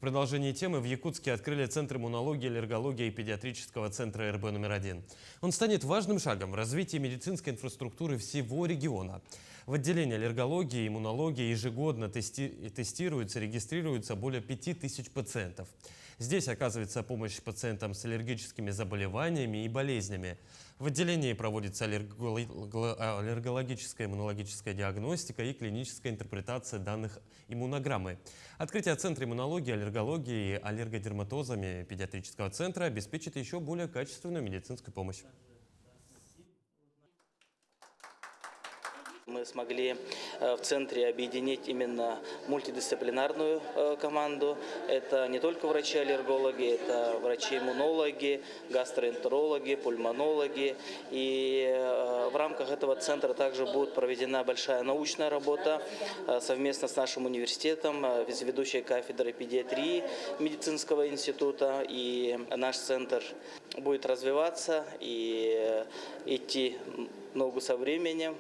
продолжении темы в Якутске открыли Центр иммунологии, аллергологии и педиатрического центра РБ номер 1. Он станет важным шагом в развитии медицинской инфраструктуры всего региона. В отделении аллергологии и иммунологии ежегодно тестируется, регистрируется более 5000 пациентов. Здесь оказывается помощь пациентам с аллергическими заболеваниями и болезнями. В отделении проводится аллергологическая иммунологическая диагностика и клиническая интерпретация данных иммунограммы. Открытие Центра иммунологии, аллергологии и аллергодерматозами педиатрического центра обеспечит еще более качественную медицинскую помощь. Мы смогли в центре объединить именно мультидисциплинарную команду. Это не только врачи-аллергологи, это врачи-иммунологи, гастроэнтерологи, пульмонологи. И в рамках этого центра также будет проведена большая научная работа совместно с нашим университетом, с ведущей кафедрой педиатрии медицинского института. И наш центр будет развиваться и идти ногу со временем.